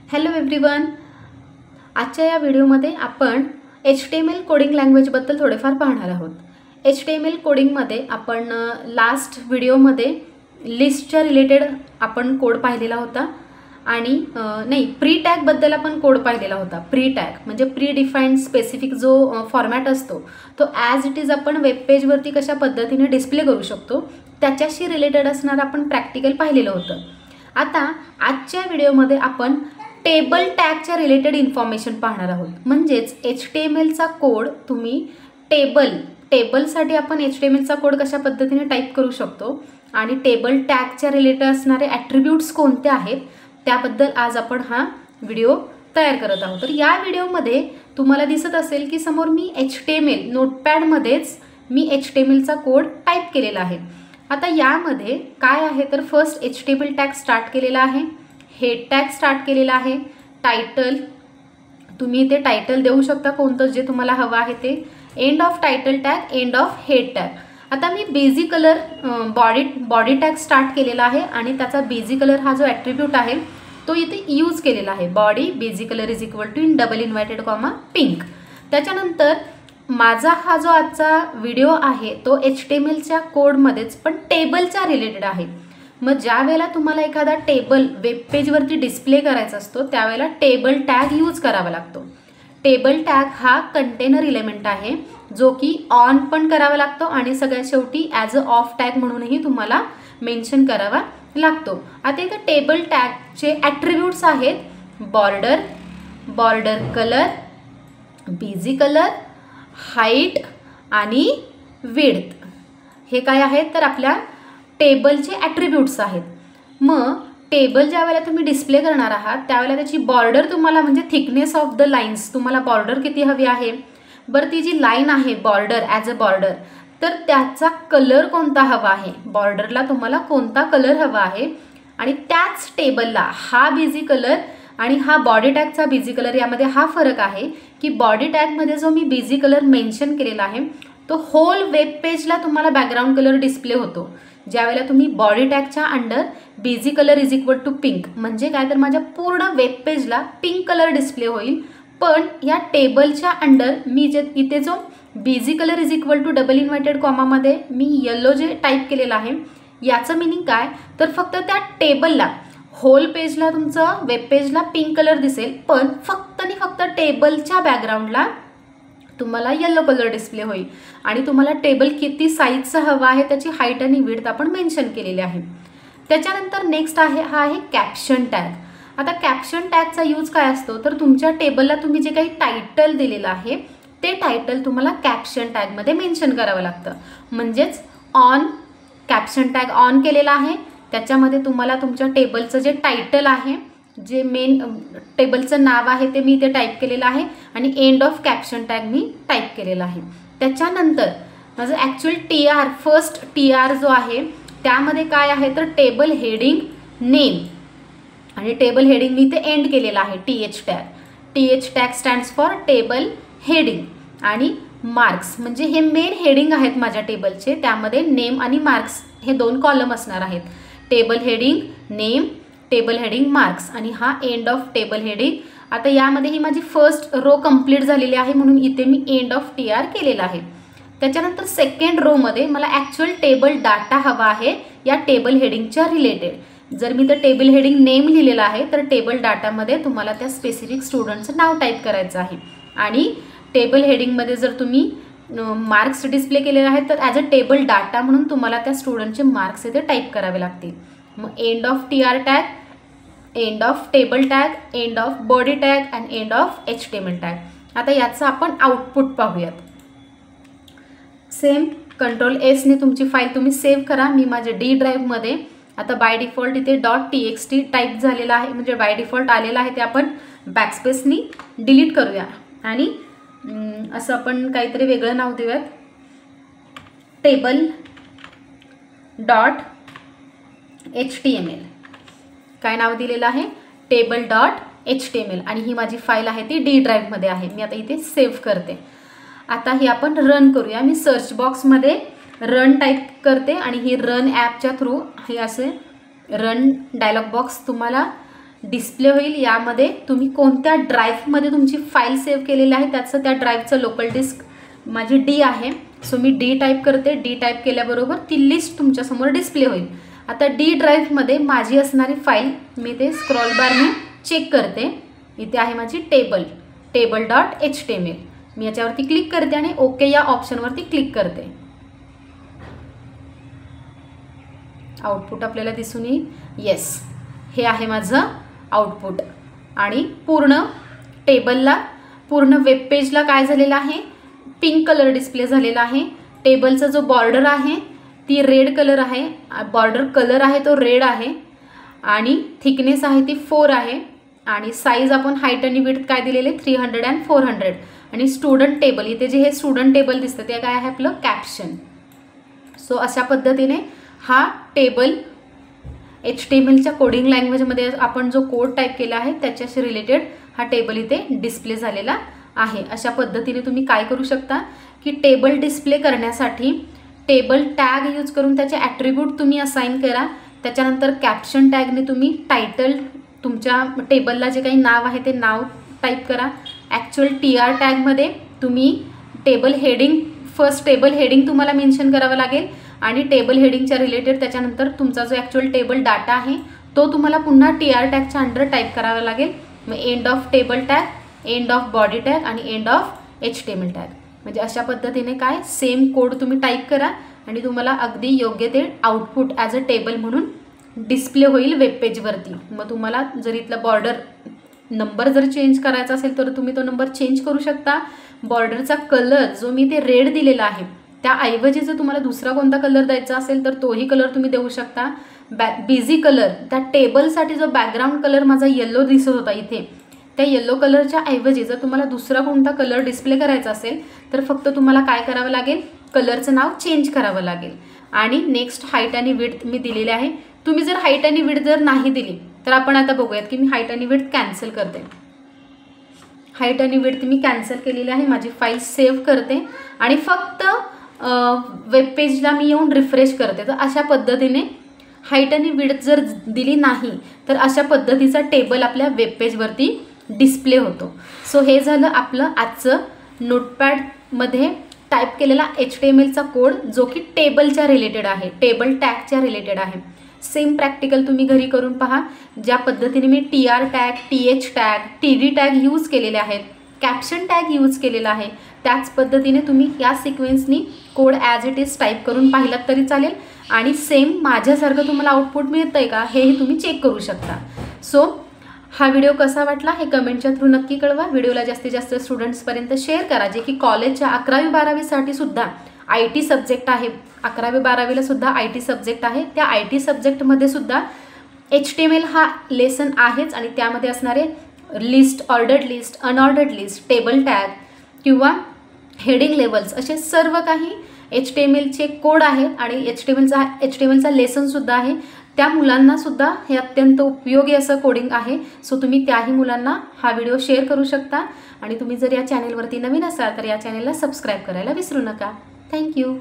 Hello everyone, आजच्या या व्हिडिओमध्ये आपण HTML कोडिंग लँग्वेजबद्दल थोडेफार पाहणार आहोत. HTML कोडिंगमध्ये आपण लास्ट व्हिडिओमध्ये लिस्टच्या रिलेटेड आपण कोड पाहिलेला होता आणि प्री टॅगबद्दल आपण कोड पाहिलेला होता. प्री टॅग म्हणजे प्री डिफाईन्ड स्पेसिफिक जो फॉर्मॅट असतो तो ॲज इट इज आपण वेब पेजवरती कशा पद्धतीने डिस्प्ले करू शकतो त्याच्याशी रिलेटेड असणारं आपण प्रॅक्टिकल पाहिलेलं होतं. आता आजच्या व्हिडिओमध्ये आपण टेबल टॅगच्या रिलेटेड इन्फॉर्मेशन पाहणार आहोत. म्हणजेच HTMLचा कोड तुम्ही टेबलसाठी आपण HTMLचा कोड कशा पद्धतीने टाईप करू शकतो आणि टेबल टॅगच्या रिलेटेड असणारे ॲट्रिब्यूट्स कोणते आहेत त्याबद्दल आज आपण हा व्हिडिओ तयार करत आहोत. तर या व्हिडिओमध्ये तुम्हाला दिसत असेल की समोर मी HTML नोटपॅडमध्येच मी HTMLचा कोड टाईप केलेला आहे. आता यामध्ये काय आहे तर फर्स्ट HTML टॅग स्टार्ट केलेला आहे, हेड टॅग स्टार्ट केलेला आहे, टायटल तुम्ही इथे टायटल देऊ शकता कोणतं जे तुम्हाला हवं आहे ते, end of title tag, end of head tag. आता मी बेझी कलर बॉडी टॅग स्टार्ट केलेला आहे आणि त्याचा बेझी कलर हा जो ॲट्रिब्यूट आहे तो इथे यूज केलेला आहे. Body bg colour is equal to in double inverted comma pink. त्याच्यानंतर माझा हा जो आजचा व्हिडिओ आहे तो HTMLच्या कोडमध्येच पण टेबलच्या रिलेटेड आहे. मग ज्या वेळेला तुम्हाला एखादा टेबल वेब पेजवरती डिस्प्ले करायचा असतो त्यावेळेला टेबल टॅग यूज करावा लागतो. टेबल टॅग हा कंटेनर इलेमेंट आहे जो की ऑन पण करावा लागतो आणि सगळ्यात शेवटी ॲज अ ऑफ टॅग म्हणूनही तुम्हाला मेन्शन करावा लागतो. आता इथे टेबल टॅगचे ॲट्रिब्यूट्स आहेत border colour, busy colour, height आणि विड्थ. हे काय आहेत तर आपल्या टेबलचे ॲट्रिब्यूट्स आहेत. मग टेबल ज्या वेळेला तुम्ही डिस्प्ले करणार आहात त्यावेळेला त्याची बॉर्डर तुम्हाला म्हणजे थिकनेस ऑफ द लाईन्स तुम्हाला बॉर्डर किती हवी आहे. बरं ती जी लाईन आहे बॉर्डर ॲज अ बॉर्डर तर त्याचा कलर कोणता हवा आहे, बॉर्डरला तुम्हाला कोणता कलर हवा आहे आणि त्याच टेबलला हा बिझी कलर आणि हा बॉडी टॅगचा बिझी कलर यामध्ये हा फरक आहे की बॉडी टॅगमध्ये जो मी बिझी कलर मेन्शन केलेला आहे तो होल वेब पेजला तुम्हाला बॅकग्राऊंड कलर डिस्प्ले होतो. ज्यावेळेला तुम्ही बॉडी टॅगच्या under bg colour is equal to pink म्हणजे काय तर माझ्या पूर्ण वेब पेजला पिंक कलर डिस्प्ले होईल. पण या टेबलच्या अंडर मी जे इथे जो bg colour is equal to double inverted कॉमामध्ये मी येलो जे टाईप केलेलं आहे याचं मिनिंग काय तर फक्त त्या टेबलला होल पेजला तुमचं वेब पेजला पिंक कलर दिसेल पण फक्त आणि फक्त टेबलच्या बॅकग्राऊंडला तुम्हाला येलो कलर डिस्प्ले होईल आणि तुम्हाला टेबल किती साईजचा हवा आहे त्याची हाईट आणि विड्थ आपण मेन्शन केलेली आहे. त्याच्यानंतर नेक्स्ट आहे हा आहे कॅप्शन टॅग. आता कॅप्शन टॅगचा यूज काय असतो तर तुमच्या टेबलला तुम्ही जे काही टायटल दिलेलं आहे ते टायटल तुम्हाला कॅप्शन टॅगमध्ये मेन्शन करावं लागतं. म्हणजेच कॅप्शन टॅग ऑन केलेला आहे त्याच्यामध्ये तुम्हाला तुमच्या टेबलचं जे टायटल आहे जे मेन टेबलचं नाव आहे ते मी इथे टाईप केलेलं आहे आणि end of caption tag me type केलेला आहे. त्याच्यानंतर माझं ॲक्च्युअल फर्स्ट TR जो आहे त्यामध्ये काय आहे तर टेबल हेडिंग नेम आणि टेबल हेडिंग मी इथे एंड केलेला आहे TH tag. TH tag stands for table heading आणि मार्क्स म्हणजे हे मेन हेडिंग आहेत माझ्या टेबलचे. त्यामध्ये नेम आणि मार्क्स हे दोन कॉलम असणार आहेत. Table heading name, table heading marks आणि हा एंड ऑफ टेबल हेडिंग. आता यामध्ये ही माझी फर्स्ट रो कंप्लीट झालेली आहे म्हणून इथे मी एंड ऑफ TR केलेला आहे. त्याच्यानंतर सेकंड रोमध्ये मला ॲक्च्युअल टेबल डाटा हवा आहे या टेबल हेडिंगच्या रिलेटेड. जर मी तर टेबल हेडिंग नेम लिहिलेला आहे तर टेबल डाटामध्ये तुम्हाला त्या स्पेसिफिक स्टुडंटचं नाव टाईप करायचं आहे आणि टेबल हेडिंगमध्ये जर तुम्ही मार्क्स डिस्प्ले केलेले आहेत तर ॲज अ टेबल डाटा म्हणून तुम्हाला त्या स्टुडंटचे मार्क्स इथे टाईप करावे लागतील. मग end of TR tag, end of table tag, end of body tag and end of HTML tag. आता याचं आपण आउटपुट पाहूयात. सेम Ctrl+S ने तुमची फाईल तुम्ही सेव्ह करा. मी माझ्या D ड्राईव्हमध्ये आता बाय डिफॉल्ट इथे .txt टाईप झालेला आहे म्हणजे बाय डिफॉल्ट आलेला आहे ते आपण बॅकस्पेसनी डिलीट करूया आणि असं आपण काहीतरी वेगळं नाव देऊयात. टेबल .html काय नाव दिलेलं आहे टेबल .html आणि ही माझी फाईल आहे ती D ड्राईव्हमध्ये आहे. मी आता इथे सेव्ह करते. आता ही आपण रन करूया. मी सर्च बॉक्समध्ये रन टाईप करते आणि ही रन ॲपच्या थ्रू हे असे रन डायलॉग बॉक्स तुम्हाला डिस्प्ले होईल। यामध्ये तुम्ही कोणत्या ड्राईव्हमध्ये तुमची फाईल सेव्ह केलेली आहे त्याचं त्या ड्राईव्हचं लोकल डिस्क माझी डी आहे। सो मी डी टाईप करते। डी टाईप केल्याबरोबर ती लिस्ट तुमच्यासमोर डिस्प्ले होईल। आता डी ड्राईव्हमध्ये माझी असणारी फाईल मी ते स्क्रॉल बारने चेक करते। इथे आहे माझी table.html। मी याच्यावरती क्लिक करते आणि ओके या ऑप्शनवरती क्लिक करते। आउटपुट आपल्याला दिसून येईल। येस, हे आहे माझं आउटपुट। आणि पूर्ण टेबलला, पूर्ण वेब पेजला काय झालेलं आहे, पिंक कलर डिस्प्ले झालेला आहे। टेबलचा जो बॉर्डर आहे ती रेड कलर आहे, बॉर्डर कलर आहे तो रेड आहे, आणि थिकनेस आहे ती 4 आहे, आणि साईज आपण हाईट आणि विड्थ काय दिलेले 300 and 400। आणि स्टुडंट टेबल, इथे जे हे स्टुडंट टेबल दिसतं ते काय आहे आपलं कॅप्शन। सो अशा पद्धतीने हा टेबल HTMLच्या कोडिंग लँग्वेजमध्ये आपण जो कोड टाईप केला आहे त्याच्याशी रिलेटेड हा टेबल इथे डिस्प्ले झालेला आहे। अशा पद्धतीने तुम्ही काय करू शकता की टेबल डिस्प्ले करण्यासाठी टेबल टॅग यूज करून त्याचे ॲट्रिब्यूट तुम्ही असाइन करा। त्याच्यानंतर कॅप्शन टॅगने तुम्ही टायटल, तुमच्या टेबलला जे काही नाव आहे ते नाव टाईप करा। ॲक्च्युअल TR टॅगमध्ये तुम्ही table heading, first table heading तुम्हाला मेन्शन करावं लागेल, आणि टेबल हेडिंगच्या रिलेटेड त्याच्यानंतर तुमचा जो ॲक्च्युअल टेबल डाटा आहे तो तुम्हाला पुन्हा TR टॅगच्या अंडर टाईप करावा लागेल। मग end of table tag, end of body tag आणि एंड ऑफ HTML टॅग। म्हणजे अशा पद्धतीने काय सेम कोड तुम्ही टाईप करा आणि तुम्हाला अगदी योग्य ते आउटपुट ॲज अ टेबल म्हणून डिस्प्ले होईल वेब पेजवरती। मग तुम्हाला जर इथला बॉर्डर नंबर जर चेंज करायचा असेल तर तुम्ही तो नंबर चेंज करू शकता। बॉर्डरचा कलर जो मी ते रेड दिलेला आहे त्याऐवजी जर तुम्हाला दुसरा कोणता कलर द्यायचा असेल तर तोही कलर तुम्ही देऊ शकता। बिझी कलर, त्या टेबलसाठी जो बॅकग्राऊंड कलर माझा येलो दिसत होता इथे, त्या येलो कलरच्या ऐवजी जर तुम्हाला दुसरा कोणता कलर डिस्प्ले करायचा असेल तर फक्त तुम्हाला काय करावं लागेल, कलरचं नाव चेंज करावं लागेल। आणि नेक्स्ट हाईट आणि विड्थ मी दिलेले आहे। तुम्ही जर हाईट आणि विड्थ जर नाही दिली तर आपण आता बघूयात की मी हाईट आणि विड्थ कॅन्सल करते। हाईट आणि विड्थ मी कॅन्सल केलेली आहे। माझी फाईल सेव्ह करते आणि फक्त वेब पेजला मी येऊन रिफ्रेश करते। तर अशा पद्धतीने हाईट आणि विड्थ जर दिली नाही तर अशा पद्धतीचा टेबल आपल्या वेब पेजवरती डिस्प्ले होतो। सो हे झालं आपलं आजचं नोटपॅडमध्ये टाईप केलेला HTMLचा कोड जो की टेबलच्या रिलेटेड आहे, टेबल टॅगच्या रिलेटेड आहे। सेम प्रॅक्टिकल तुम्ही घरी करून पहा। ज्या पद्धतीने मी TR tag, TH tag, TD tag use केलेले आहेत, कॅप्शन टॅग यूज केलेला आहे, त्याच पद्धतीने तुम्ही या सिक्वेन्सनी code as it is type करून पाहिलात तरी चालेल, आणि सेम माझ्यासारखं तुम्हाला आउटपुट मिळतं आहे का हेही तुम्ही चेक करू शकता। सो हा व्हिडिओ कसा वाटला हे कमेंटच्या थ्रू नक्की कळवा। व्हिडिओला जास्तीत जास्त स्टुडंट्सपर्यंत शेअर करा, जे की कॉलेजच्या 11वी-12वीसाठी सुद्धा IT सब्जेक्ट आहे। 11वी-12वीला सुद्धा IT सब्जेक्ट आहे। त्या IT सब्जेक्टमध्ये सुद्धा HTML हा लेसन आहेच, आणि त्यामध्ये असणारे list, ordered list, unordered list, table tag किंवा हेडिंग लेवल्स असे सर्व काही HTMLचे कोड आहेत, आणि HTMLचा लेसनसुद्धा आहे। त्या मुलांनासुद्धा हे अत्यंत उपयोगी असं कोडिंग आहे। सो तुम्ही त्याही मुलांना हा व्हिडिओ शेअर करू शकता, आणि तुम्ही जर या चॅनेलवरती नवीन असाल तर या चॅनेलला सबस्क्राईब करायला विसरू नका। थँक्यू।